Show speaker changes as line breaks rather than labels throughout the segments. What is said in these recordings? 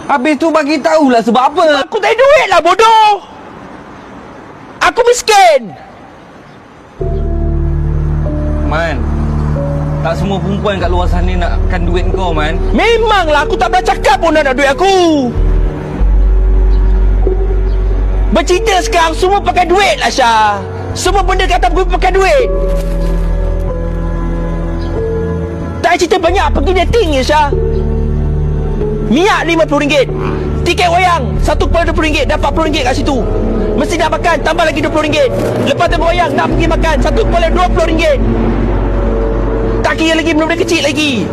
Habis tu bagi tahulah sebab apa.
Aku tak ada duit lah bodoh. Aku miskin.
Man, tak semua perempuan kat luar sana nakkan duit kau, Man.
Memanglah aku tak pernah cakap pun nak duit aku. Bercerita sekarang semua pakai duit lah Syah. Semua benda kata aku pakai duit. Tak cerita banyak pergi dating je Syah. Minyak RM50, tiket wayang satu kepala RM20, dapat RM40 kat situ. Mesti nak makan tambah lagi RM20. Lepas tu wayang nak pergi makan satu kepala RM20. Tak kira lagi benda-benda kecil lagi.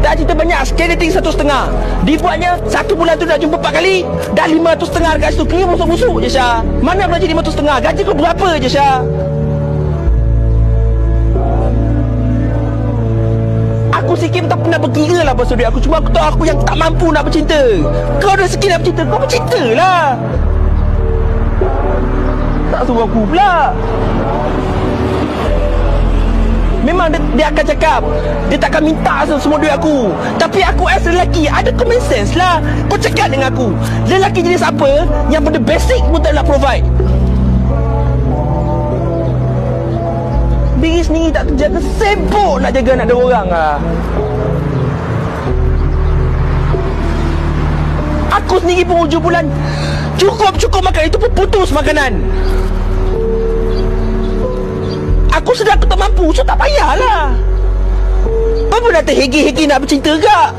Tak cerita banyak, sekali dating 1,5. Dibuatnya 1 bulan tu nak jumpa 4 kali, dah 500,500 dekat situ. Kira busuk-busuk je Syah. Mana aku nak jadi 500,500? Gaji kau berapa je Syah? Aku sikit tak pernah berkira lah pasal duit aku. Cuma aku tahu aku yang tak mampu nak bercinta. Kau ada rezeki nak bercinta, kau bercinta lah. Tak suruh aku pula. Memang dia akan cakap, dia takkan minta semua duit aku. Tapi aku as lelaki ada common sense lah. Kau cakap dengan aku, lelaki jenis apa yang benda basic pun tak nak provide. Diri sendiri tak terjaga, sibuk nak jaga anak dia orang lah. Aku sendiri pun hujung bulan cukup makan, itu pun putus makanan. Aku sedar aku tak mampu, so tak payahlah. Apa nak terhegi-hegi nak bercinta gak?